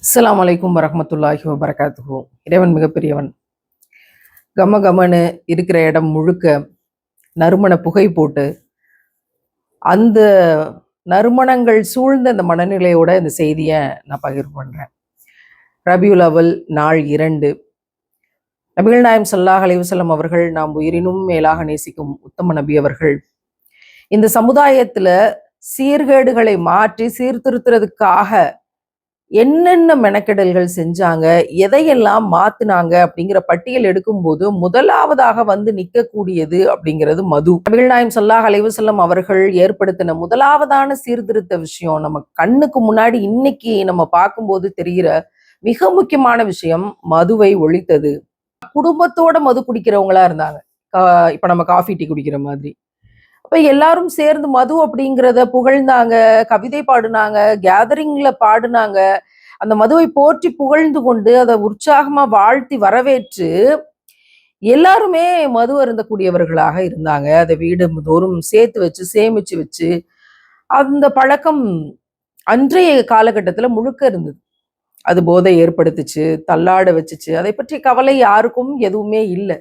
அஸ்ஸலாமு அலைக்கும் வரஹ்மத்துல்லாஹி வபரகாத்துஹு. இறைவன் மிகப்பெரியவன். கம கமனு இருக்கிற இடம் முழுக்க நறுமண புகை போட்டு அந்த நறுமணங்கள் சூழ்ந்த அந்த மனநிலையோட இந்த செய்தியை நான் பகிர்வு பண்ணுறேன். ரபியுல் அவல் நாள் 2. நபிகள் நாயம் ஸல்லல்லாஹு அலைஹி வஸல்லம் அவர்கள் நாம் உயிரினும் மேலாக நேசிக்கும் உத்தம நபி அவர்கள் இந்த சமுதாயத்துல சீர்கேடுகளை மாற்றி சீர்திருத்துறதுக்காக என்னென்ன மெனக்கெடல்கள் செஞ்சாங்க, எதையெல்லாம் மாத்துனாங்க அப்படிங்கிற பட்டியல் எடுக்கும்போது முதலாவதாக வந்து நிற்கக்கூடியது அப்படிங்கிறது மது. நபிகள் நாயம் ஸல்லல்லாஹு அலைஹி வஸல்லம் அவர்கள் ஏற்படுத்தின முதலாவதான சீர்திருத்த விஷயம் நம்ம கண்ணுக்கு முன்னாடி இன்னைக்கு நம்ம பார்க்கும்போது தெரிகிற மிக முக்கியமான விஷயம் மதுவை ஒழித்தது. குடும்பத்தோட மது குடிக்கிறவங்களா இருந்தாங்க. இப்ப நம்ம காஃபி டீ குடிக்கிற மாதிரி. அப்ப எல்லாரும் சேர்ந்து மது அப்படிங்கிறத புகழ்ந்தாங்க, கவிதை பாடுனாங்க, கேதரிங்ல பாடுனாங்க. அந்த மதுவை போற்றி புகழ்ந்து கொண்டு அதை உற்சாகமா வாழ்த்தி வரவேற்று எல்லாருமே மது அருந்தக்கூடியவர்களாக இருந்தாங்க. அதை வீடு தோறும் சேர்த்து வச்சு சேமிச்சு வச்சு அந்த பழக்கம் அன்றைய காலகட்டத்துல முழுக்க இருந்தது. அது போதை ஏற்படுத்துச்சு, தள்ளாட வச்சுச்சு. அதை பற்றி கவலை யாருக்கும் எதுவுமே இல்லை.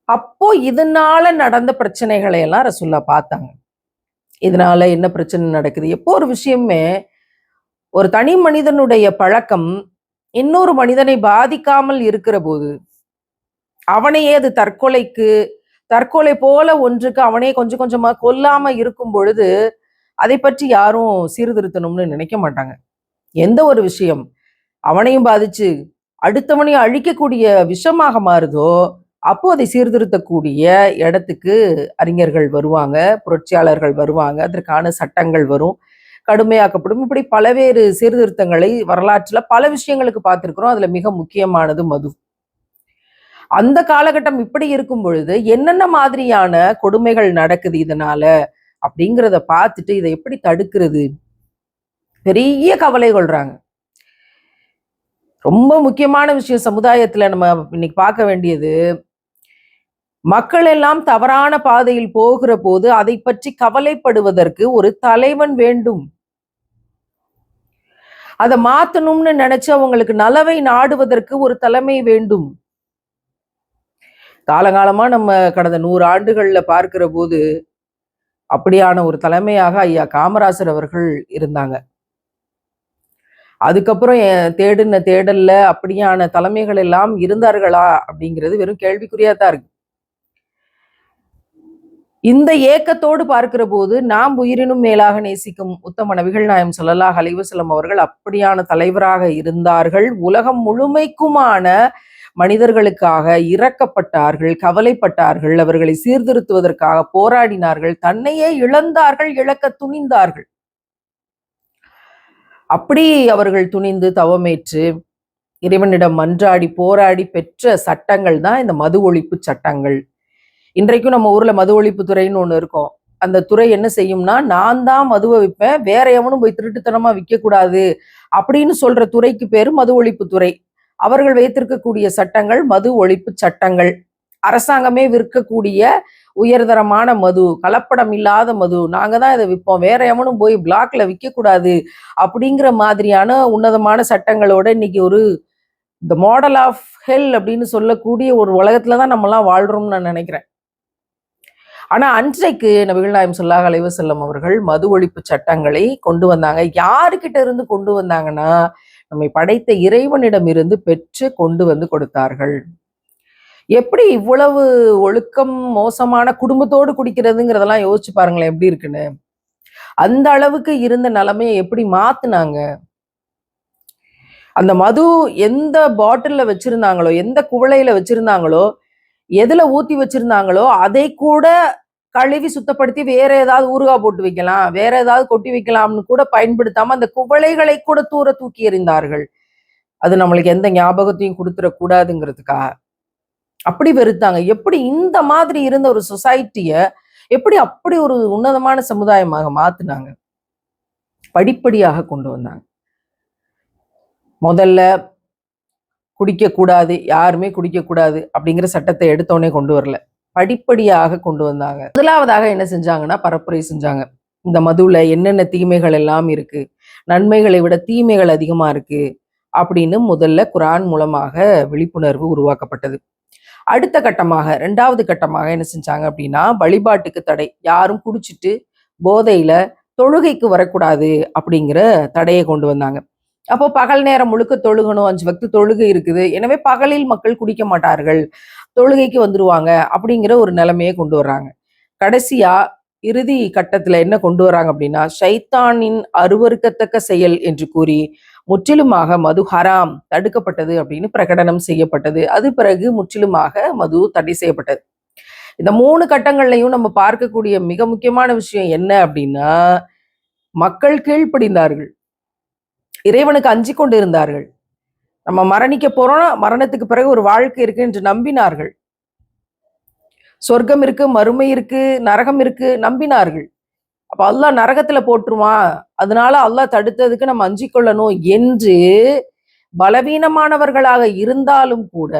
அப்போ இதனால நடந்த பிரச்சனைகளை எல்லாம் ரசூல்லா பார்த்தாங்க. இதனால என்ன பிரச்சனை நடக்குது? எப்போ ஒரு விஷயமே ஒரு தனி மனிதனுடைய பழக்கம் இன்னொரு மனிதனை பாதிக்காமல் இருக்கிற போது அவனையே அது தற்கொலை போல ஒன்றுக்கு அவனையே கொஞ்சம் கொஞ்சமா கொல்லாம இருக்கும் பொழுது அதை பற்றி யாரும் சீர்திருத்தணும்னு நினைக்க மாட்டாங்க. எந்த ஒரு விஷயம் அவனையும் பாதிச்சு அடுத்தவனையும் அழிக்கக்கூடிய விஷமாக மாறுதோ அப்போ அதை சீர்திருத்தக்கூடிய இடத்துக்கு அறிஞர்கள் வருவாங்க, புரட்சியாளர்கள் வருவாங்க, அதற்கான சட்டங்கள் வரும், கடுமையாக்கப்படும். இப்படி பலவேறு சீர்திருத்தங்களை வரலாற்றுல பல விஷயங்களுக்கு பார்த்துருக்குறோம். அதுல மிக முக்கியமானது மது. அந்த காலகட்டம் இப்படி இருக்கும் பொழுது என்னென்ன மாதிரியான கொடுமைகள் நடக்குது இதனால அப்படிங்கிறத பார்த்துட்டு இதை எப்படி தடுக்கிறது பெரிய கவலை கொள்றாங்க. ரொம்ப முக்கியமான விஷயம் சமுதாயத்துல நம்ம இன்னைக்கு பார்க்க வேண்டியது, மக்கள் எல்லாம் தவறான பாதையில் போகிற போது அதை பற்றி கவலைப்படுவதற்கு ஒரு தலைவன் வேண்டும். அதை மாத்தணும்னு நினைச்சு அவங்களுக்கு நலவை நாடுவதற்கு ஒரு தலைமை வேண்டும். காலகாலமா நம்ம கடந்த 100 ஆண்டுகள்ல பார்க்கிற போது அப்படியான ஒரு தலைமையாக ஐயா காமராசர் அவர்கள் இருந்தாங்க. அதுக்கப்புறம் தேடின தேடல்ல அப்படியான தலைமைகள் எல்லாம் இருந்தார்களா அப்படிங்கிறது வெறும் கேள்விக்குறியா தான் இருக்கு. இந்த ஏக்கத்தோடு பார்க்கிற போது நாம் உயிரினும் மேலாக நேசிக்கும் உத்தம நபிகள் நாயம் ஸல்லல்லாஹு அலைஹி வஸல்லம் அவர்கள் அப்படியான தலைவராக இருந்தார்கள். உலகம் முழுமைக்குமான மனிதர்களுக்காக இரக்கப்பட்டார்கள், கவலைப்பட்டார்கள், அவர்களை சீர்திருத்துவதற்காக போராடினார்கள், தன்னையே இழந்தார்கள், இழக்க துணிந்தார்கள். அப்படி அவர்கள் துணிந்து தவமேற்று இறைவனிடம் மன்றாடி போராடி பெற்ற சட்டங்கள் தான் இந்த மது ஒழிப்பு சட்டங்கள். இன்றைக்கும் நம்ம ஊர்ல மது ஒழிப்பு துறைன்னு ஒண்ணு இருக்கும். அந்த துறை என்ன செய்யும்னா, நான் தான் மதுவை விற்பேன், வேற எவனும் போய் திருட்டுத்தனமா விற்க கூடாது அப்படின்னு சொல்ற துறைக்கு பேரு மது ஒழிப்பு துறை. அவர்கள் வைத்திருக்கக்கூடிய சட்டங்கள் மது ஒழிப்பு சட்டங்கள். அரசாங்கமே விற்கக்கூடிய உயர்தரமான மது, கலப்படம் இல்லாத மது, நாங்க தான் இதை விற்போம், வேற எவனும் போய் பிளாக்ல விற்க கூடாது அப்படிங்கிற மாதிரியான உன்னதமான சட்டங்களோட இன்னைக்கு ஒரு த மாடல் ஆஃப் ஹெல் அப்படின்னு சொல்லக்கூடிய ஒரு உலகத்துல தான் நம்ம எல்லாம் வாழ்றோம்னு நான் நினைக்கிறேன். ஆனா அன்றைக்கு நபிகள் நாயம் ஸல்லல்லாஹு அலைஹி வஸல்லம் அவர்கள் மது ஒழிப்பு சட்டங்களை கொண்டு வந்தாங்க. யாருக்கிட்ட இருந்து கொண்டு வந்தாங்கன்னா, நம்மை படைத்த இறைவனிடம் இருந்து பெற்று கொண்டு வந்து கொடுத்தார்கள். எப்படி இவ்வளவு ஒழுக்கம் மோசமான குடும்பத்தோடு குடிக்கிறதுங்கிறதெல்லாம் யோசிச்சு பாருங்களேன் எப்படி இருக்குன்னு. அந்த அளவுக்கு இருந்த நிலைமையை எப்படி மாத்துனாங்க. அந்த மது எந்த பாட்டில்ல வச்சிருந்தாங்களோ, எந்த குவளையில வச்சிருந்தாங்களோ, எதுல ஊத்தி வச்சிருந்தாங்களோ அதை கூட கழுவி சுத்தப்படுத்தி வேற ஏதாவது ஊறுகாய் போட்டு வைக்கலாம், வேற ஏதாவது கொட்டி வைக்கலாம்னு கூட பயன்படுத்தாம அந்த குவளைகளை கூட தூக்கி எறிந்தார்கள். அது நம்மளுக்கு எந்த ஞாபகத்தையும் கொடுத்துடக்கூடாதுங்கிறதுக்காக அப்படி வெறுத்தாங்க. எப்படி இந்த மாதிரி இருந்த ஒரு சொசைட்டிய எப்படி அப்படி ஒரு உன்னதமான சமுதாயமாக மாத்துனாங்க, படிப்படியாக கொண்டு வந்தாங்க. முதல்ல குடிக்கக்கூடாது, யாருமே குடிக்கக்கூடாது அப்படிங்கிற சட்டத்தை எடுத்தோடனே கொண்டு வரல, படிப்படியாக கொண்டு வந்தாங்க. முதலாவதாக என்ன செஞ்சாங்கன்னா, பரப்புரை செஞ்சாங்க. இந்த மதுவில் என்னென்ன தீமைகள் எல்லாம் இருக்கு, நன்மைகளை விட தீமைகள் அதிகமா இருக்கு, அப்படின்னு முதல்ல குர்ஆன் மூலமாக விழிப்புணர்வு உருவாக்கப்பட்டது. அடுத்த கட்டமாக, 2வது கட்டமாக என்ன செஞ்சாங்க அப்படின்னா, வழிபாட்டுக்கு தடை. யாரும் குடிச்சிட்டு போதையில தொழுகைக்கு வரக்கூடாது அப்படிங்கிற தடையை கொண்டு வந்தாங்க. அப்போ பகல் நேரம் முழுக்க தொழுகணும், 5 வக்து தொழுகை இருக்குது, எனவே பகலில் மக்கள் குடிக்க மாட்டார்கள், தொழுகைக்கு வந்துருவாங்க அப்படிங்கிற ஒரு நிலைமையை கொண்டு வர்றாங்க. கடைசியா இறுதி கட்டத்துல என்ன கொண்டு வராங்க அப்படின்னா, ஷைத்தானின் அருவருக்கத்தக்க செயல் என்று கூறி முற்றிலுமாக மது ஹராம், தடுக்கப்பட்டது அப்படின்னு பிரகடனம் செய்யப்பட்டது. அது பிறகு முற்றிலுமாக மது தடை செய்யப்பட்டது. இந்த 3 கட்டங்கள்லையும் நம்ம பார்க்கக்கூடிய மிக முக்கியமான விஷயம் என்ன அப்படின்னா, மக்கள் கீழ்ப்படிந்தார்கள், இறைவனுக்கு அஞ்சி கொண்டு இருந்தார்கள். நம்ம மரணிக்க போறோம், மரணத்துக்கு பிறகு ஒரு வாழ்க்கை இருக்கு என்று நம்பினார்கள். சொர்க்கம் இருக்கு, மறுமை இருக்கு, நரகம் இருக்கு, நம்பினார்கள். அப்ப அல்லாஹ் நரகத்துல போட்டுருவான், அதனால அல்லாஹ் தடுத்ததுக்கு நம்ம அஞ்சிக் கொள்ளணும் என்று பலவீனமானவர்களாக இருந்தாலும் கூட,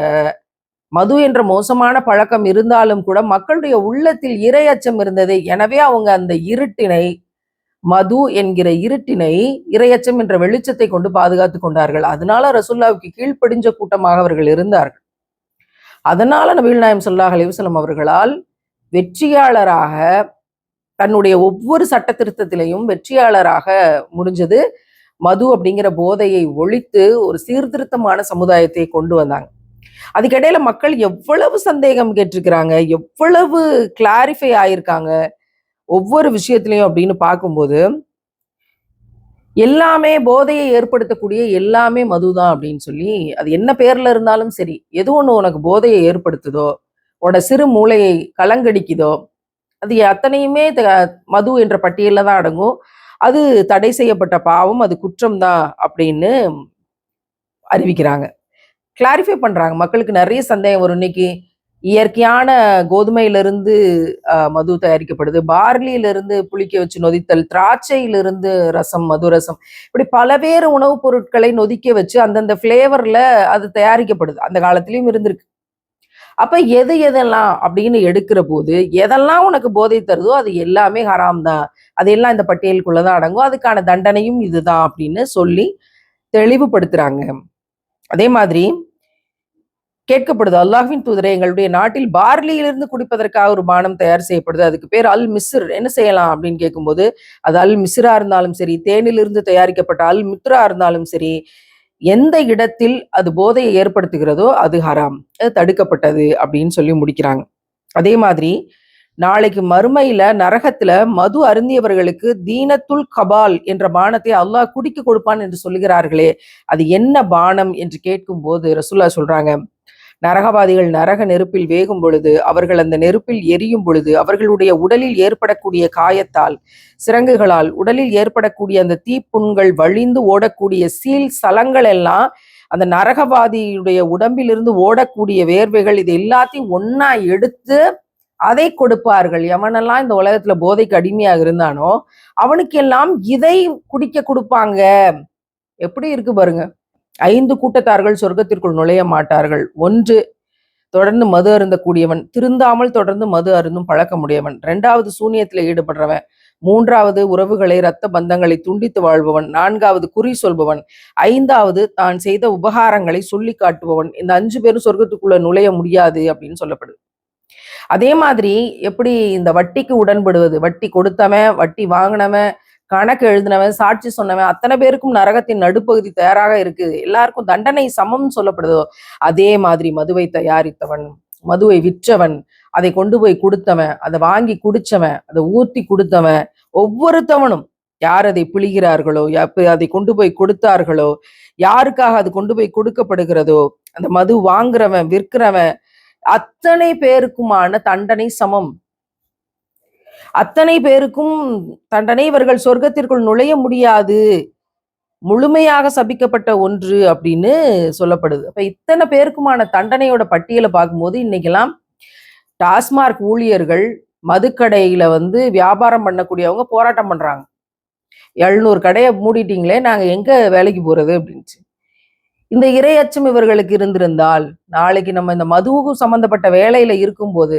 மது என்ற மோசமான பழக்கம் இருந்தாலும் கூட மக்களுடைய உள்ளத்தில் இறை அச்சம் இருந்தது. எனவே அவங்க அந்த இருட்டினை, மது என்கிற இருட்டினை இரையச்சம் என்ற வெளிச்சத்தை கொண்டு பாதுகாத்து கொண்டார்கள். அதனால ரசூலுல்லாஹ்வுக்கு கீழ்ப்படிஞ்ச கூட்டமாக அவர்கள் இருந்தார்கள். அதனால நபிகள் நாயகம் ஸல்லல்லாஹு அலைஹி வஸல்லம் அவர்களால் வெற்றியாளராக, தன்னுடைய ஒவ்வொரு சட்ட திருத்தத்திலையும் வெற்றியாளராக முடிஞ்சது. மது அப்படிங்கிற போதையை ஒழித்து ஒரு சீர்திருத்தமான சமுதாயத்தை கொண்டு வந்தாங்க. அதுக்கிடையில மக்கள் எவ்வளவு சந்தேகம் கேட்டிருக்கிறாங்க, எவ்வளவு கிளாரிஃபை ஆயிருக்காங்க ஒவ்வொரு விஷயத்திலையும் அப்படின்னு பார்க்கும்போது, எல்லாமே போதையை ஏற்படுத்தக்கூடிய எல்லாமே மதுதான் அப்படின்னு சொல்லி, அது என்ன பேர்ல இருந்தாலும் சரி, எது ஒண்ணு உனக்கு போதையை ஏற்படுத்துதோ, உன்னோட சிறு மூளையை கலங்கடிக்குதோ, அது அத்தனையுமே மது என்ற பட்டியல்ல தான் அடங்கும். அது தடை செய்யப்பட்ட பாவம், அது குற்றம் தான் அப்படின்னு அறிவிக்கிறாங்க, கிளாரிஃபை பண்றாங்க. மக்களுக்கு நிறைய சந்தேகம் வரும். இன்னைக்கு இயற்கையான கோதுமையிலிருந்து மது தயாரிக்கப்படுது, பார்லியிலிருந்து புளிக்க வச்சு நொதித்தல், திராட்சையிலிருந்து ரசம், மது ரசம், இப்படி பலவேறு உணவுப் பொருட்களை நொதிக்க வச்சு அந்தந்த ஃப்ளேவர்ல அது தயாரிக்கப்படுது. அந்த காலத்திலயும் இருந்திருக்கு. அப்ப எது எதெல்லாம் அப்படின்னு எடுக்கிற போது, எதெல்லாம் உனக்கு போதை தருதோ அது எல்லாமே ஹராம் தான், அதெல்லாம் இந்த பட்டியலுக்குள்ளதான் அடங்கும், அதுக்கான தண்டனையும் இதுதான் அப்படின்னு சொல்லி தெளிவுபடுத்துறாங்க. அதே மாதிரி கேட்கப்படுது, அல்லாஹ்வின் தூதரே, எங்களுடைய நாட்டில் பார்லியிலிருந்து குடிப்பதற்காக ஒரு பானம் தயார் செய்யப்படுது, அதுக்கு பேர் அல் மிஸ்ர், என்ன செய்யலாம் அப்படின்னு கேட்கும்போது, அது அல் மிஸ்ரா இருந்தாலும் சரி, தேனிலிருந்து தயாரிக்கப்பட்ட அல் மித்ரா இருந்தாலும் சரி, எந்த இடத்தில் அது போதையை ஏற்படுத்துகிறதோ அது ஹராம், அது தடுக்கப்பட்டது அப்படின்னு சொல்லி முடிக்கிறாங்க. அதே மாதிரி நாளைக்கு மறுமையில நரகத்துல மது அருந்தியவர்களுக்கு தீனத்துல் கபால் என்ற பானத்தை அல்லாஹ் குடிக்க கொடுப்பான் என்று சொல்லுகிறார்களே, அது என்ன பானம் என்று கேட்கும் போது ரசூலுல்லாஹ் சொல்றாங்க, நரகவாதிகள் நரக நெருப்பில் வேகும் பொழுது, அவர்கள் அந்த நெருப்பில் எரியும் பொழுது, அவர்களுடைய உடலில் ஏற்படக்கூடிய காயத்தால், சிரங்குகளால் உடலில் ஏற்படக்கூடிய அந்த தீப்புண்கள் வழிந்து ஓடக்கூடிய சீல் சலங்கள் எல்லாம் அந்த நரகவாதியுடைய உடம்பிலிருந்து ஓடக்கூடிய வேர்வைகள், இது எல்லாத்தையும் ஒன்னா எடுத்து அதை கொடுப்பார்கள். எவனெல்லாம் இந்த உலகத்துல போதைக்கு அடிமையாக இருந்தானோ அவனுக்கெல்லாம் இதை குடிக்க கொடுப்பாங்க. எப்படி இருக்கு பாருங்க. 5 கூட்டத்தார்கள் சொர்க்கத்திற்குள் நுழைய மாட்டார்கள். 1, தொடர்ந்து மது அருந்தக்கூடியவன், திருந்தாமல் தொடர்ந்து மது அருந்தும் பழக்கமுடையவன். 2வது சூனியத்தில் ஈடுபடுறவன். 3வது உறவுகளை, இரத்த பந்தங்களை துண்டித்து வாழ்பவன். 4வது குறி சொல்பவன். 5வது தான் செய்த உபகாரங்களை சொல்லி காட்டுபவன். இந்த 5 பேரும் சொர்க்கத்துக்குள்ள நுழைய முடியாது அப்படின்னு சொல்லப்படுது. அதே மாதிரி எப்படி இந்த வட்டிக்கு உடன்படுவது, வட்டி கொடுத்தவன், வட்டி வாங்கினவன், கணக்கு எழுதினவன், சாட்சி சொன்னவன், அத்தனை பேருக்கும் நரகத்தின் நடுப்பகுதி தயாராக இருக்குது, எல்லாருக்கும் தண்டனை சமம் சொல்லப்படுதோ, அதே மாதிரி மதுவை தயாரித்தவன், மதுவை விற்றவன், அதை கொண்டு போய் கொடுத்தவன், அதை வாங்கி குடிச்சவன், அதை ஊத்தி கொடுத்தவன், ஒவ்வொருத்தவனும் யார் அதை பிழிகிறார்களோ, அதை கொண்டு போய் கொடுத்தார்களோ, யாருக்காக அது கொண்டு போய் கொடுக்கப்படுகிறதோ, அந்த மது வாங்குறவன், விற்கிறவன், அத்தனை பேருக்குமான தண்டனை சமம். அத்தனை பேருக்கும் தண்டனை, இவர்கள் சொர்க்கத்திற்குள் நுழைய முடியாது, முழுமையாக சபிக்கப்பட்ட ஒன்று அப்படின்னு சொல்லப்படுது. அப்ப இத்தனை பேருக்குமான தண்டனையோட பட்டியலை பார்க்கும்போது, இன்னைக்கெல்லாம் டாஸ்மார்க் ஊழியர்கள், மதுக்கடையில வியாபாரம் பண்ணக்கூடியவங்க போராட்டம் பண்றாங்க. 700 கடையை மூடிட்டீங்களே, நாங்க எங்க வேலைக்கு போறது அப்படின்ட்டு. இந்த இரையச்சம் இவர்களுக்கு இருந்திருந்தால், நாளைக்கு நம்ம இந்த மதுவுக்கு சம்பந்தப்பட்ட வேலையில இருக்கும்போது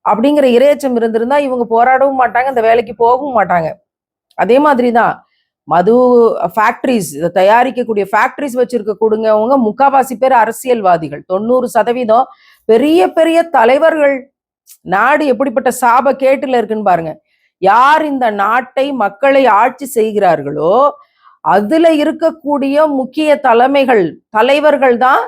அப்படிங்கிற இரையச்சம் இருந்திருந்தா இவங்க போராடவும் மாட்டாங்க, இந்த வேலைக்கு போகவும் மாட்டாங்க. அதே மாதிரிதான் மது ஃபேக்டரிஸ், இதை தயாரிக்கக்கூடிய ஃபேக்டரிஸ் வச்சிருக்க கொடுங்கவங்க முக்காவாசி பேர் அரசியல்வாதிகள். 90% பெரிய பெரிய தலைவர்கள். நாடு எப்படிப்பட்ட சாப கேட்டுல இருக்குன்னு பாருங்க. யார் இந்த நாட்டை மக்களை ஆட்சி செய்கிறார்களோ அதுல இருக்கக்கூடிய முக்கிய தலைவர்கள் தான்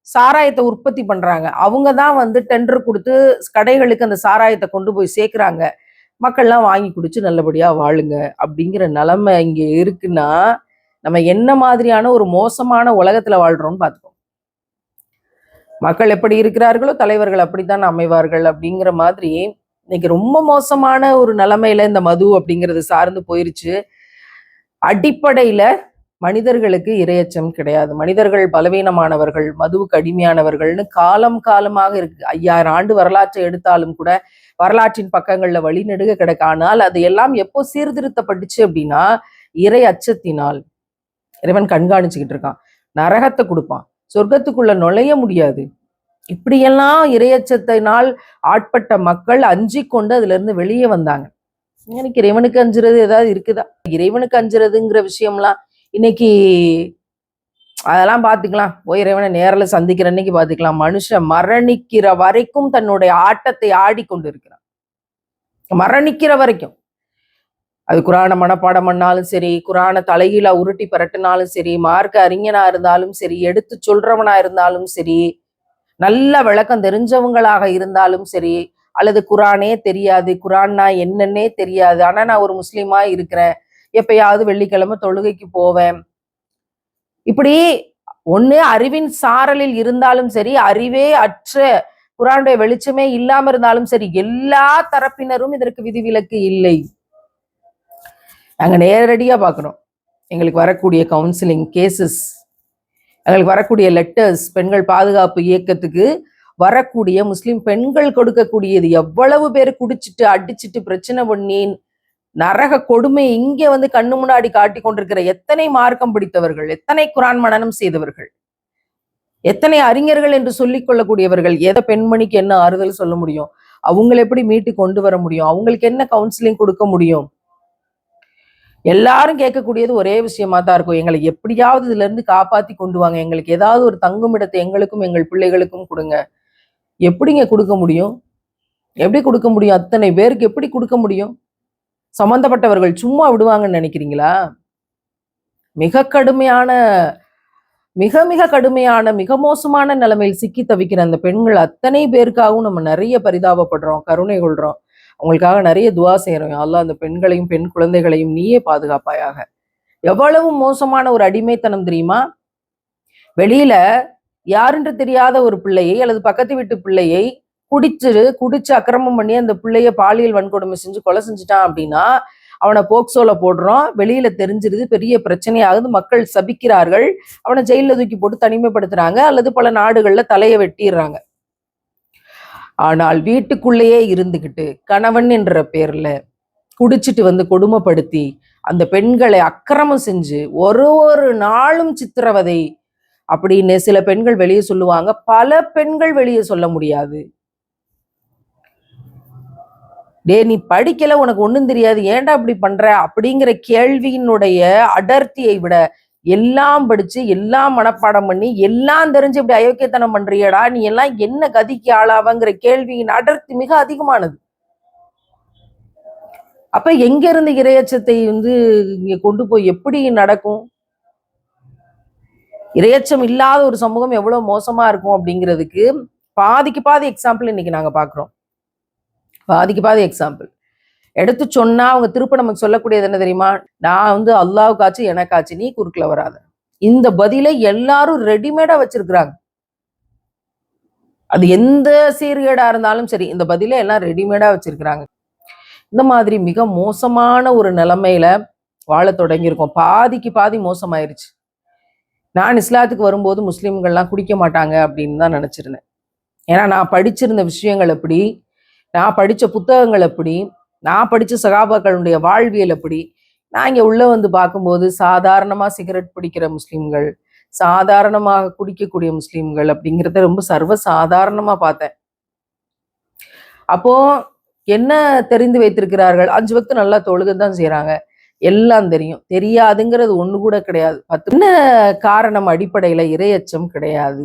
சாராயத்தை உற்பத்தி பண்றாங்க. அவங்க தான் வந்து டெண்டர் கொடுத்து கடைகளுக்கு அந்த சாராயத்தை கொண்டு போய் சேர்க்கிறாங்க. மக்கள்லாம் வாங்கி குடிச்சு நல்லபடியா வாழுங்க அப்படிங்கிற நிலைமை இங்க இருக்குன்னா நம்ம என்ன மாதிரியான ஒரு மோசமான உலகத்துல வாழ்றோம்னு பார்த்துக்கோம். மக்கள் எப்படி இருக்கிறார்களோ தலைவர்கள் அப்படித்தான் அமைவார்கள் அப்படிங்கிற மாதிரி இன்னைக்கு ரொம்ப மோசமான ஒரு நிலைமையில இந்த மது அப்படிங்கிறது சார்ந்து போயிருச்சு. அடிப்படையில மனிதர்களுக்கு இரையச்சம் கிடையாது. மனிதர்கள் பலவீனமானவர்கள், மதுவுக்கு அடிமையானவர்கள்னு காலமாக இருக்கு. 5000 ஆண்டு வரலாற்றை எடுத்தாலும் கூட வரலாற்றின் பக்கங்கள்ல வழிநெடுக கிடக்கு. ஆனால் அது எல்லாம் எப்போ சீர்திருத்தப்பட்டுச்சு அப்படின்னா இறை அச்சத்தினால். இறைவன் கண்காணிச்சுக்கிட்டு இருக்கான். நரகத்தை கொடுப்பான், சொர்க்கத்துக்குள்ள நுழைய முடியாது. இப்படியெல்லாம் இரையச்சத்தினால் ஆட்பட்ட மக்கள் அஞ்சி கொண்டு அதுல இருந்து வெளியே வந்தாங்க. எனக்கு இறைவனுக்கு அஞ்சுறது ஏதாவது இருக்குதா? இறைவனுக்கு அஞ்சுறதுங்கிற விஷயம்லாம் இன்னைக்கு அதெல்லாம் பார்த்துக்கலாம். போய் இறைவனை நேரில் சந்திக்கிற அன்னைக்கு பார்த்துக்கலாம். மனுஷன் மரணிக்கிற வரைக்கும் தன்னுடைய ஆட்டத்தை ஆடிக்கொண்டு இருக்கிறான். மரணிக்கிற வரைக்கும். அது குரானை மனப்பாடம் பண்ணாலும் சரி, குரானை தலைகீழா உருட்டி பரட்டினாலும் சரி, மார்க்க அறிஞனா இருந்தாலும் சரி, எடுத்து சொல்றவனா இருந்தாலும் சரி, நல்ல விளக்கம் தெரிஞ்சவங்களாக இருந்தாலும் சரி, அல்லது குரானே தெரியாது, குரான்னா என்னன்னே தெரியாது, ஆனா நான் ஒரு முஸ்லீமா இருக்கிறேன், எப்பயாவது வெள்ளிக்கிழமை தொழுகைக்கு போவேன், இப்படி ஒண்ணு அறிவின் சாரலில் இருந்தாலும் சரி, அறிவே அற்ற குரானுடைய வெளிச்சமே இல்லாம இருந்தாலும் சரி, எல்லா தரப்பினரும் இதற்கு விதிவிலக்கு இல்லை. நாங்க நேரடியா பாக்குறோம். எங்களுக்கு வரக்கூடிய கவுன்சிலிங் கேசஸ், எங்களுக்கு வரக்கூடிய லெட்டர்ஸ், பெண்கள் பாதுகாப்பு இயக்கத்துக்கு வரக்கூடிய முஸ்லிம் பெண்கள் கொடுக்கக்கூடியது, எவ்வளவு பேர் குடிச்சிட்டு அடிச்சுட்டு பிரச்சனை பண்ணி நரக கொடுமை இங்க வந்து கண்ணு முன்னாடி காட்டி கொண்டிருக்கிற எத்தனை மார்க்கம் பிடித்தவர்கள், எத்தனை குரான் மனனம் செய்தவர்கள், எத்தனை அறிஞர்கள் என்று சொல்லிக் கொள்ளக்கூடியவர்கள். எதை பெண்மணிக்கு என்ன ஆறுதல் சொல்ல முடியும்? அவங்களை எப்படி மீட்டு கொண்டு வர முடியும்? அவங்களுக்கு என்ன கவுன்சிலிங் கொடுக்க முடியும்? எல்லாரும் கேட்கக்கூடியது ஒரே விஷயமா தான் இருக்கும். எங்களை எப்படியாவது இதுல இருந்து காப்பாத்தி கொண்டு வாங்க, எங்களுக்கு ஏதாவது ஒரு தங்குமிடத்தை எங்களுக்கும் எங்கள் பிள்ளைகளுக்கும் கொடுங்க. எப்படிங்க கொடுக்க முடியும்? எப்படி கொடுக்க முடியும்? அத்தனை பேருக்கு எப்படி கொடுக்க முடியும்? சம்பந்தப்பட்டவர்கள் சும்மா விடுவாங்கன்னு நினைக்கிறீங்களா? மிக கடுமையான மிக மோசமான நிலைமையில் சிக்கி தவிக்கிற அந்த பெண்கள் அத்தனை பேருக்காகவும் நம்ம நிறைய பரிதாபப்படுறோம், கருணை கொள்றோம், அவங்களுக்காக நிறைய துவா செய்யறோம். அல்லாஹ் அந்த பெண்களையும் பெண் குழந்தைகளையும் நீயே பாதுகாப்பாயாக. எவ்வளவு மோசமான ஒரு அடிமைத்தனம் தெரியுமா? வெளியில யாருன்று தெரியாத ஒரு பிள்ளையை அல்லது பக்கத்து வீட்டு பிள்ளையை குடிச்சு அக்கிரமம் பண்ணி அந்த பிள்ளைய பாலியல் வன்கொடுமை செஞ்சு கொலை செஞ்சுட்டான் அப்படின்னா அவனை போக்சோல போடுறோம். வெளியில தெரிஞ்சிருது, பெரிய பிரச்சனையாகுது, மக்கள் சபிக்கிறார்கள், அவனை ஜெயில தூக்கி போட்டு தனிமைப்படுத்துறாங்க, அல்லது பல நாடுகள்ல தலையை வெட்டிடுறாங்க. ஆனால் வீட்டுக்குள்ளேயே இருந்துகிட்டு கணவன் என்ற பேர்ல குடிச்சிட்டு வந்து கொடுமைப்படுத்தி அந்த பெண்களை அக்கிரமம் செஞ்சு ஒரு நாளும் சித்திரவதை அப்படின்னு சில பெண்கள் வெளியே சொல்லுவாங்க, பல பெண்கள் வெளியே சொல்ல முடியாது. டே நீ படிக்கல, உனக்கு ஒண்ணும் தெரியாது, ஏன்டா இப்படி பண்ற அப்படிங்கிற கேள்வியினுடைய அடர்த்தியை விட எல்லாம் படிச்சு எல்லாம் மனப்பாடம் பண்ணி எல்லாம் தெரிஞ்சு இப்படி அயோக்கியத்தனம் பண்றியடா, நீ எல்லாம் என்ன கதிக்கு ஆளாவங்கிற கேள்வியின் அடர்த்தி மிக அதிகமானது. அப்ப எங்க இருந்து இரையச்சத்தை வந்து இங்க கொண்டு போய் எப்படி நடக்கும்? இரையச்சம் இல்லாத ஒரு சமூகம் எவ்வளவு மோசமா இருக்கும் அப்படிங்கிறதுக்கு பாதிக்கு பாதி எக்ஸாம்பிள் இன்னைக்கு நாங்க பாக்குறோம். பாதிக்கு பாதி எக்ஸாம்பிள் எடுத்து சொன்னா அவங்க திருப்ப நமக்கு சொல்லக்கூடியது என்ன தெரியுமா? நான் வந்து அல்லாவுக்காச்சு எனக்காச்சு, நீ குறுக்கல வராத. இந்த பதிலை எல்லாரும் ரெடிமேடா வச்சிருக்கிறாங்க. அது எந்த சீர்கேடா இருந்தாலும் சரி, இந்த பதிலை எல்லாம் ரெடிமேடா வச்சிருக்கிறாங்க. இந்த மாதிரி மிக மோசமான ஒரு நிலைமையில வாழ தொடங்கியிருக்கோம். பாதிக்கு பாதி மோசமாயிருச்சு. நான் இஸ்லாத்துக்கு வரும்போது முஸ்லிம்கள்லாம் குடிக்க மாட்டாங்க அப்படின்னு தான் நினைச்சிருந்தேன். ஏன்னா நான் படிச்சிருந்த விஷயங்கள் எப்படி, நான் படிச்ச புத்தகங்கள் எப்படி, நான் படிச்ச சகாபாக்களுடைய வாழ்வியல் எப்படி, நான் இங்க உள்ள வந்து பார்க்கும்போது சாதாரணமா சிகரெட் பிடிக்கிற முஸ்லிம்கள், சாதாரணமாக குடிக்கக்கூடிய முஸ்லிம்கள் அப்படிங்கிறத ரொம்ப சர்வ சாதாரணமா பார்த்தேன். அப்போ என்ன தெரிந்து வைத்திருக்கிறார்கள்? 5 வக்து நல்லா தொழுகை தான் செய்யறாங்க. எல்லாம் தெரியும். தெரியாதுங்கிறது ஒண்ணு கூட கிடையாது. என்ன காரணம் அடிப்படையில இரையச்சம் கிடையாது.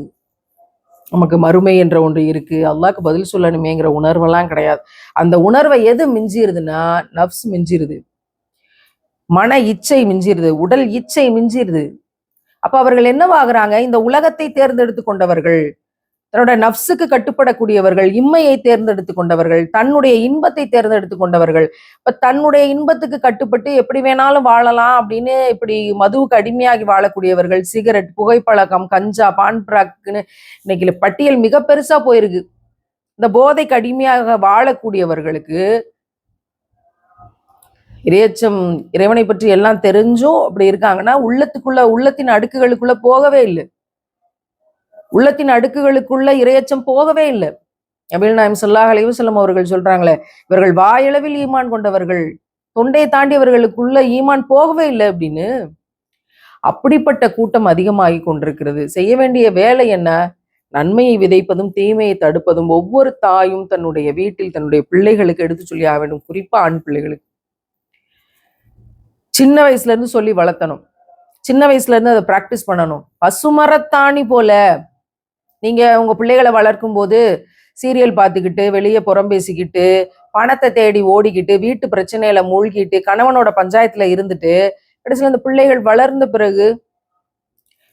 நமக்கு மறுமை என்ற ஒன்று இருக்கு, அல்லாஹ்க்கு பதில் சொல்லணுமேங்கிற உணர்வெல்லாம் கிடையாது. அந்த உணர்வை எது மிஞ்சிருதுன்னா நஃப்ஸ் மிஞ்சிருது, மன இச்சை மிஞ்சிருது, உடல் இச்சை மிஞ்சிருது. அப்ப அவர்கள் என்னவாகிறாங்க? இந்த உலகத்தை தேர்ந்தெடுத்து கொண்டவர்கள், தன்னோட நஃப்ஸுக்கு கட்டுப்படக்கூடியவர்கள், இம்மையை தேர்ந்தெடுத்து கொண்டவர்கள், தன்னுடைய இன்பத்தை தேர்ந்தெடுத்து கொண்டவர்கள். இப்ப தன்னுடைய இன்பத்துக்கு கட்டுப்பட்டு எப்படி வேணாலும் வாழலாம் அப்படின்னு இப்படி மதுவுக்கு அடிமையாகி வாழக்கூடியவர்கள், சிகரெட், புகைப்பழக்கம், கஞ்சா, பான்பராக்குன்னு இன்னைக்கு பட்டியல் மிக பெருசா போயிருக்கு. இந்த போதைக்கு அடிமையாக வாழக்கூடியவர்களுக்கு இறையச்சம், இறைவனை பற்றி எல்லாம் தெரிஞ்சும் அப்படி இருக்காங்கன்னா உள்ளத்தின் அடுக்குகளுக்குள்ள போகவே இல்லை. உள்ளத்தின் அடுக்குகளுக்குள்ள இரையச்சம் போகவே இல்லை. நபிகள் நாயகம் ஸல்லல்லாஹு அலைஹி வஸல்லம் அவர்கள் சொல்றாங்களே, இவர்கள் வாயளவில் ஈமான் கொண்டவர்கள், தொண்டையை தாண்டியவர்களுக்குள்ள ஈமான் போகவே இல்லை அப்படின்னு. அப்படிப்பட்ட கூட்டம் அதிகமாகி கொண்டிருக்கிறது. செய்ய வேண்டிய வேலை என்ன? நன்மையை விதைப்பதும் தீமையை தடுப்பதும் ஒவ்வொரு தாயும் தன்னுடைய வீட்டில் தன்னுடைய பிள்ளைகளுக்கு எடுத்து சொல்லி ஆக வேண்டும். குறிப்பா ஆண் பிள்ளைகளுக்கு சின்ன வயசுல இருந்து சொல்லி வளர்த்தணும். சின்ன வயசுல இருந்து அதை பிராக்டிஸ் பண்ணணும். பசுமரத்தாணி போல நீங்க உங்க பிள்ளைகளை வளர்க்கும் போது சீரியல் பார்த்துக்கிட்டு, வெளியே புறம் பேசிக்கிட்டு, பணத்தை தேடி ஓடிக்கிட்டு, வீட்டு பிரச்சனையில மூழ்கிட்டு, கணவனோட பஞ்சாயத்துல இருந்துட்டு, கடைசியில் அந்த பிள்ளைகள் வளர்ந்த பிறகு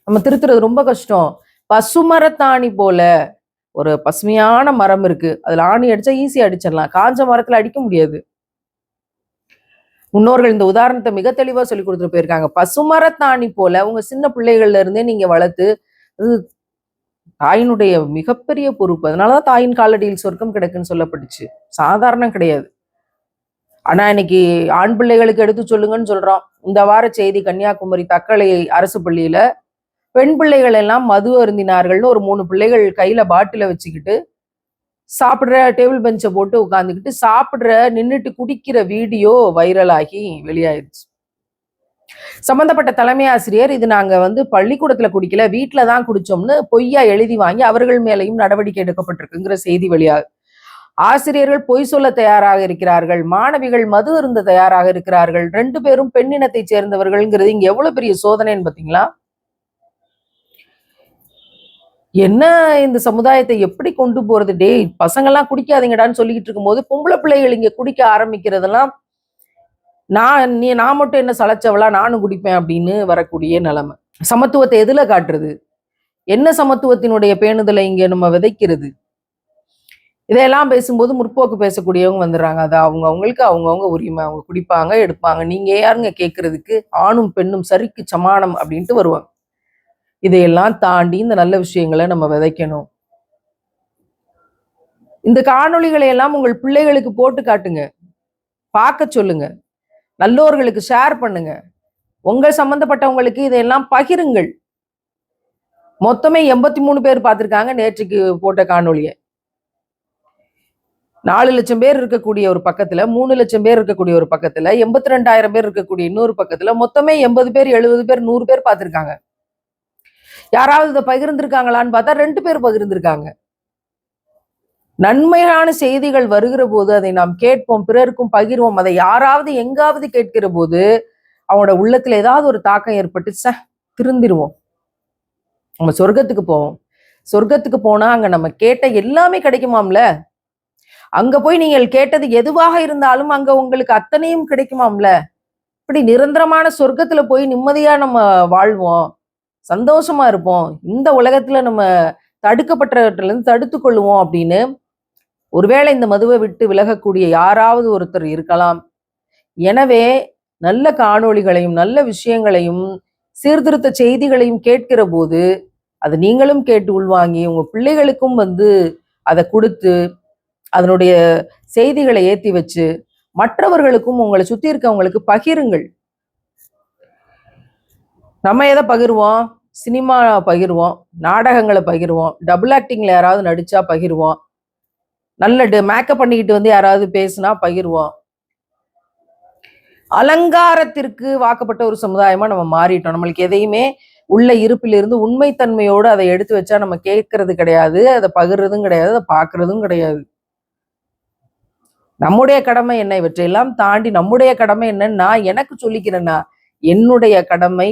நம்ம திருத்துறது ரொம்ப கஷ்டம். பசுமரத்தாணி போல ஒரு பசுமையான மரம் இருக்கு, அதுல ஆணி அடிச்சா ஈஸியா அடிச்சிடலாம், காஞ்ச மரத்துல அடிக்க முடியாது. முன்னோர்கள் இந்த உதாரணத்தை மிக தெளிவா சொல்லி கொடுத்துட்டு போயிருக்காங்க. பசுமரத்தாணி போல உங்க சின்ன பிள்ளைகள்ல இருந்தே நீங்க வளர்த்து, அது தாயினுடைய மிகப்பெரிய பொறுப்பு. அதனாலதான் தாயின் காலடியில் சொர்க்கம் கிடைக்குன்னு சொல்லப்பட்டுச்சு. சாதாரணம் கிடையாது. ஆனா இன்னைக்கு ஆண் பிள்ளைகளுக்கு எடுத்து சொல்லுங்கன்னு சொல்றோம். இந்த வார செய்தி, கன்னியாகுமரி தக்கலை அரசு பள்ளியில பெண் பிள்ளைகள் எல்லாம் மது அருந்தினார்கள்னு ஒரு 3 பிள்ளைகள் கையில பாட்டில வச்சுக்கிட்டு சாப்பிடுற, டேபிள் பெஞ்சை போட்டு உட்காந்துக்கிட்டு சாப்பிடுற, நின்றுட்டு குடிக்கிற வீடியோ வைரலாகி வெளியாயிருச்சு. சம்பந்தப்பட்ட தலைமை ஆசிரியர், இது நாங்க பள்ளிக்கூடத்துல குடிக்கல, வீட்டுல தான் குடிச்சோம்னு பொய்யா எழுதி வாங்கி அவர்கள் மேலையும் நடவடிக்கை எடுக்கப்பட்டிருக்குங்கிற செய்தி வெளியாகுது. ஆசிரியர்கள் பொய் சொல்ல தயாராக இருக்கிறார்கள், மாணவிகள் மது அருந்த தயாராக இருக்கிறார்கள், 2 பேரும் பெண்ணினத்தை சேர்ந்தவர்கள்ங்கிறது இங்க எவ்வளவு பெரிய சோதனைன்னு பாத்தீங்களா? என்ன இந்த சமுதாயத்தை எப்படி கொண்டு போறது? டேய், பசங்கள்லாம் குடிக்காதீங்கடான்னு சொல்லிக்கிட்டு இருக்கும்போது பொம்பளை பிள்ளைகள் இங்க குடிக்க ஆரம்பிக்கிறதெல்லாம், நான் மட்டும் என்ன சளைச்சவளா, நானும் குடிப்பேன் அப்படின்னு வரக்கூடிய நிலைமை. சமத்துவத்தை எதுல காட்டுறது? என்ன சமத்துவத்தினுடைய பேணுதலை இங்க நம்ம விதைக்கிறது? இதையெல்லாம் பேசும்போது முற்போக்கு பேசக்கூடியவங்க வந்துடுறாங்க. அது அவங்கவுங்க உரிமை, அவங்க குடிப்பாங்க, எடுப்பாங்க, நீங்க யாருங்க கேட்கறதுக்கு, ஆணும் பெண்ணும் சரிக்கு சமானம் அப்படின்ட்டு வருவாங்க. இதையெல்லாம் தாண்டி இந்த நல்ல விஷயங்களை நம்ம விதைக்கணும். இந்த காணொளிகளை எல்லாம் உங்கள் பிள்ளைகளுக்கு போட்டு காட்டுங்க, பார்க்க சொல்லுங்க, நல்லோர்களுக்கு ஷேர் பண்ணுங்க, உங்கள் சம்பந்தப்பட்டவங்களுக்கு இதையெல்லாம் பகிருங்கள். மொத்தமே 83 பேர் பார்த்திருக்காங்க நேற்றுக்கு போட்ட காணொளியை. 4 லட்சம் பேர் இருக்கக்கூடிய ஒரு பக்கத்துல, 3 லட்சம் பேர் இருக்கக்கூடிய ஒரு பக்கத்துல, 82,000 பேர் இருக்கக்கூடிய இன்னொரு பக்கத்துல, மொத்தமே 80 பேர், 70 பேர், 100 பேர் பார்த்திருக்காங்க. யாராவது இதை பகிர்ந்திருக்காங்களான்னு பார்த்தா 2 பேர் பகிர்ந்திருக்காங்க. நன்மையான செய்திகள் வருகிற போது அதை நாம் கேட்போம், பிறருக்கும் பகிர்வோம். அதை யாராவது எங்காவது கேட்கிற போது அவனோட உள்ளத்துல ஏதாவது ஒரு தாக்கம் ஏற்பட்டு திருந்திருவோம், நம்ம சொர்க்கத்துக்கு போவோம். சொர்க்கத்துக்கு போனா அங்க நம்ம கேட்ட எல்லாமே கிடைக்குமாம்ல. அங்க போய் நீங்கள் கேட்டது எதுவாக இருந்தாலும் அங்க உங்களுக்கு அத்தனையும் கிடைக்குமாம்ல. இப்படி நிரந்தரமான சொர்க்கத்துல போய் நிம்மதியா நம்ம வாழ்வோம், சந்தோஷமா இருப்போம், இந்த உலகத்துல நம்ம தடுக்கப்பட்டவற்றில இருந்து தடுத்து கொள்ளுவோம் அப்படின்னு ஒருவேளை இந்த மதுவை விட்டு விலகக்கூடிய யாராவது ஒருத்தர் இருக்கலாம். எனவே நல்ல காணொளிகளையும் நல்ல விஷயங்களையும் சீர்திருத்த செய்திகளையும் கேட்கிற போது அது நீங்களும் கேட்டு உள்வாங்கி உங்க பிள்ளைகளுக்கும் அதை கொடுத்து அதனுடைய செய்திகளை ஏற்றி வச்சு மற்றவர்களுக்கும் உங்களை சுத்தி இருக்கவங்களுக்கு பகிருங்கள். நம்ம எதை பகிர்வோம்? சினிமா பகிர்வோம், நாடகங்களை பகிர்வோம், டபுள் ஆக்டிங்ல யாராவது நடிச்சா பகிர்வோம், நல்ல மேக்கப் பண்ணிக்கிட்டு யாராவது பேசுனா பகிர்வோம். அலங்காரத்திற்கு வாக்கப்பட்ட ஒரு சமுதாயமா நம்ம மாறிட்டோம். நம்மளுக்கு எதையுமே உள்ள இருப்பிலிருந்து உண்மைத்தன்மையோடு அதை எடுத்து வச்சா நம்ம கேட்கறது கிடையாது, அதை பகிர்றதும் கிடையாது, அதை பார்க்கறதும் கிடையாது. நம்முடைய கடமை என்ன? இவற்றையெல்லாம் தாண்டி நம்முடைய கடமை என்னன்னு நான் எனக்கு சொல்லிக்கிறேன்னா, என்னுடைய கடமை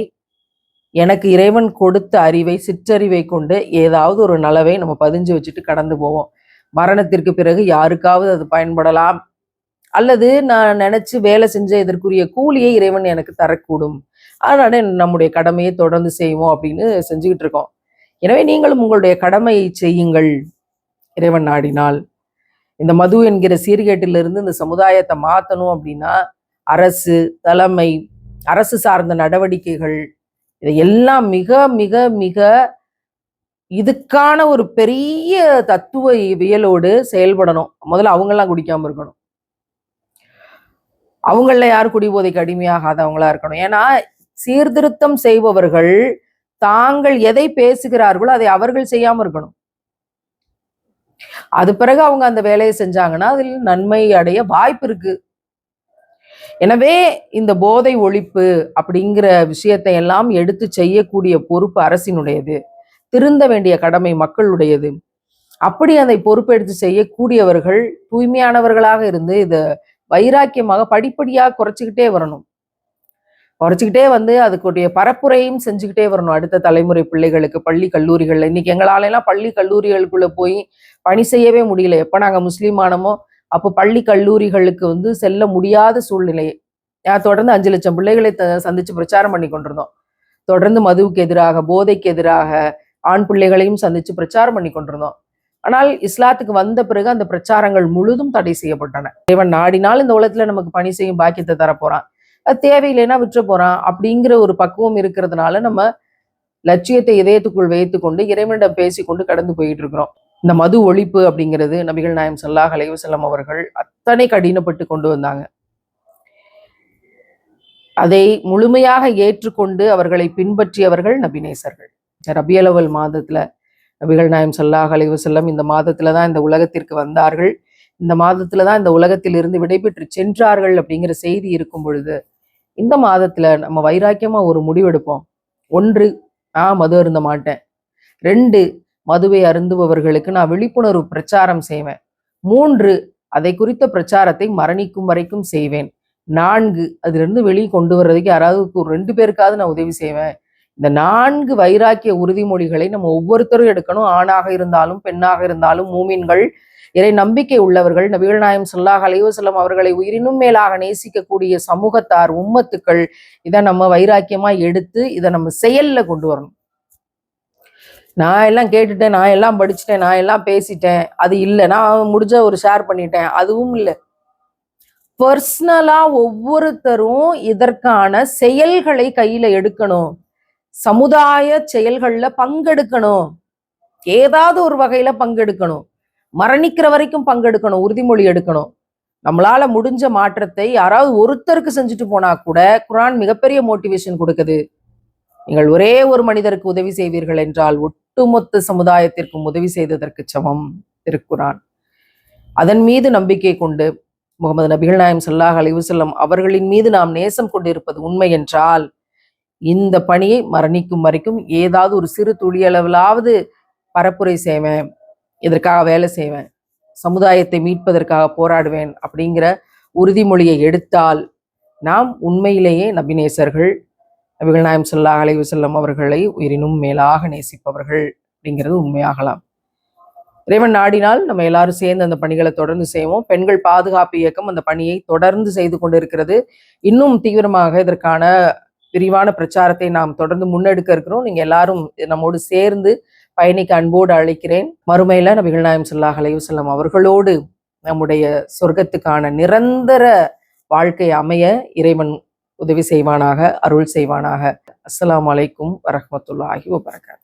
எனக்கு இறைவன் கொடுத்த அறிவை, சிற்றறிவை கொண்டு ஏதாவது ஒரு நலவை நம்ம பதிஞ்சு வச்சுட்டு கடந்து போவோம். மரணத்திற்கு பிறகு யாருக்காவது அது பயன்படலாம், அல்லது நான் நினைச்சு வேலை செஞ்ச இதற்குரிய கூலியை இறைவன் எனக்கு தரக்கூடும். அதனால நம்முடைய கடமையை தொடர்ந்து செய்வோம் அப்படின்னு செஞ்சுக்கிட்டு இருக்கோம். எனவே நீங்களும் உங்களுடைய கடமையை செய்யுங்கள். இறைவன் நாடினால் இந்த மது என்கிற சீர்கேட்டிலிருந்து இந்த சமுதாயத்தை மாற்றணும் அப்படின்னா அரசு, தலைமை, அரசு சார்ந்த நடவடிக்கைகள் இதையெல்லாம் மிக மிக மிக இதுக்கான ஒரு பெரிய தத்துவவியலோடு செயல்படணும். முதல்ல அவங்கெல்லாம் குடிக்காம இருக்கணும். அவங்கள யாரும் குடிபோதைக்கு அடிமையாகாதவங்களா இருக்கணும். ஏன்னா சீர்திருத்தம் செய்பவர்கள் தாங்கள் எதை பேசுகிறார்களோ அதை அவர்கள் செய்யாம இருக்கணும். அது பிறகு அவங்க அந்த வேலையை செஞ்சாங்கன்னா அதில் நன்மை அடைய வாய்ப்பு இருக்கு. எனவே இந்த போதை ஒழிப்பு அப்படிங்கிற விஷயத்தை எல்லாம் எடுத்து செய்யக்கூடிய பொறுப்பு அரசினுடையது. திருந்த வேண்டிய கடமை மக்களுடையது. அப்படி அதை பொறுப்பெடுத்து செய்யக்கூடியவர்கள் தூய்மையானவர்களாக இருந்து இதை வைராக்கியமாக படிப்படியாக குறைச்சிக்கிட்டே வரணும். குறைச்சிக்கிட்டே வந்து அதுக்குடைய பரப்புரையும் செஞ்சுக்கிட்டே வரணும் அடுத்த தலைமுறை பிள்ளைகளுக்கு. பள்ளி கல்லூரிகள்ல இன்னைக்கு எங்களாலெல்லாம் பள்ளி கல்லூரிகளுக்குள்ள போய் பணி செய்யவே முடியல. எப்ப நாங்க முஸ்லீம் ஆனமோ அப்போ பள்ளி கல்லூரிகளுக்கு வந்து செல்ல முடியாத சூழ்நிலை. தொடர்ந்து 5 லட்சம் பிள்ளைகளை சந்திச்சு பிரச்சாரம் பண்ணி கொண்டிருந்தோம். தொடர்ந்து மதுவுக்கு எதிராக, போதைக்கு எதிராக ஆண் பிள்ளைகளையும் சந்திச்சு பிரச்சாரம் பண்ணி கொண்டிருந்தோம். ஆனால் இஸ்லாத்துக்கு வந்த பிறகு அந்த பிரச்சாரங்கள் முழுதும் தடை செய்யப்பட்டன. இறைவன் நாடினால் இந்த உலகத்துல நமக்கு பணி செய்யும் பாக்கியத்தை தரப்போறான், அது தேவையில்லைன்னா விற்ற போறான் அப்படிங்கிற ஒரு பக்குவம் இருக்கிறதுனால நம்ம லட்சியத்தை இதயத்துக்குள் வைத்து கொண்டு இறைவனிடம் பேசிக்கொண்டு கடந்து போயிட்டு இருக்கிறோம். இந்த மது ஒழிப்பு அப்படிங்கிறது நபிகள் நாயகம் ஸல்லல்லாஹு அலைஹி வஸல்லம் அவர்கள் அத்தனை கடினப்பட்டு கொண்டு வந்தாங்க. அதை முழுமையாக ஏற்றுக்கொண்டு அவர்களை பின்பற்றியவர்கள் நபிநேசர்கள். ரபியுல் அவ்வல் மாதத்துல நபிகள் நாயகம் ஸல்லல்லாஹு அலைஹி வஸல்லம் இந்த மாதத்துல தான் இந்த உலகத்திற்கு வந்தார்கள். இந்த மாதத்துல தான் இந்த உலகத்தில் இருந்து விடைபெற்று சென்றார்கள் அப்படிங்கிற செய்தி இருக்கும் பொழுது இந்த மாதத்துல நம்ம வைராக்கியமா ஒரு முடிவெடுப்போம். 1, நான் மது அருந்த மாட்டேன். 2, மதுவை அருந்துபவர்களுக்கு நான் விழிப்புணர்வு பிரச்சாரம் செய்வேன். 3, அதை குறித்த பிரச்சாரத்தை மரணிக்கும் வரைக்கும் செய்வேன். 4, அதிலிருந்து வெளியே கொண்டு வர்றதுக்கு யாராவது 2 பேருக்காவது நான் உதவி செய்வேன். இந்த 4 வைராக்கிய உறுதிமொழிகளை நம்ம ஒவ்வொருத்தரும் எடுக்கணும். ஆணாக இருந்தாலும் பெண்ணாக இருந்தாலும் மூமின்கள், இறை நம்பிக்கை உள்ளவர்கள், நபிகள் நாயகம் ஸல்லல்லாஹு அலைஹி வஸல்லம் அவர்களை உயிரினும் மேலாக நேசிக்கக்கூடிய சமூகத்தார், உம்மத்துக்கள் இதை நம்ம வைராக்கியமா எடுத்து இதை நம்ம செயல்ல கொண்டு வரணும். நான் எல்லாம் கேட்டுட்டேன், நான் எல்லாம் படிச்சுட்டேன், நான் எல்லாம் பேசிட்டேன், அது இல்லை, நான் முடிஞ்ச ஒரு ஷேர் பண்ணிட்டேன், அதுவும் இல்லை. பர்சனலா ஒவ்வொருத்தரும் இதற்கான செயல்களை கையில எடுக்கணும். சமுதாய செயல்கள்ல பங்கெடுக்கணும். ஏதாவது ஒரு வகையில பங்கெடுக்கணும். மரணிக்கிற வரைக்கும் பங்கெடுக்கணும். உறுதிமொழி எடுக்கணும். நம்மளால முடிஞ்ச மாற்றத்தை யாராவது ஒருத்தருக்கு செஞ்சுட்டு போனா கூட குர்ஆன் மிகப்பெரிய மோட்டிவேஷன் கொடுக்குது. நீங்கள் ஒரே ஒரு மனிதருக்கு உதவி செய்வீர்கள் என்றால் ஒட்டுமொத்த சமுதாயத்திற்கும் உதவி செய்ததற்கு சமம் திருக்குர்ஆன். அதன் மீது நம்பிக்கை கொண்டு முகமது நபிகள் நாயகம் ஸல்லல்லாஹு அலைஹி வஸல்லம் அவர்களின் மீது நாம் நேசம் கொண்டிருப்பது உண்மை என்றால் இந்த பணியை மரணிக்கும் வரைக்கும் ஏதாவது ஒரு சிறு துளியளவிலாவது பரப்புரை செய்வேன், இதற்காக வேலை செய்வேன், சமுதாயத்தை மீட்பதற்காக போராடுவேன் அப்படிங்கிற உறுதிமொழியை எடுத்தால் நாம் உண்மையிலேயே நபிநேசர்கள், நபிகள் நாயகம் ஸல்லல்லாஹு அலைஹி வஸல்லம் அவர்களை உயிரினும் மேலாக நேசிப்பவர்கள் அப்படிங்கிறது உண்மையாகலாம். இறைவன் நாடினால் நம்ம எல்லாரும் சேர்ந்து அந்த பணிகளை தொடர்ந்து செய்வோம். பெண்கள் பாதுகாப்பு இயக்கம் அந்த பணியை தொடர்ந்து செய்து கொண்டிருக்கிறது. இன்னும் தீவிரமாக இதற்கான விரிவான பிரச்சாரத்தை நாம் தொடர்ந்து முன்னெடுக்க இருக்கிறோம். நீங்க எல்லாரும் நம்மோடு சேர்ந்து பயணிக்க அன்போடு அழைக்கிறேன். மறுமையில நபிகள் நாயகம் ஸல்லல்லாஹு அலைஹி வஸல்லம் அவர்களோடு நம்முடைய சொர்க்கத்துக்கான நிரந்தர வாழ்க்கை அமைய இறைவன் உதவி செய்வானாக, அருள் செய்வானாக. அஸ்ஸலாமு அலைக்கும் வரஹ்மத்துல்லாஹி வபரகாத்துஹு.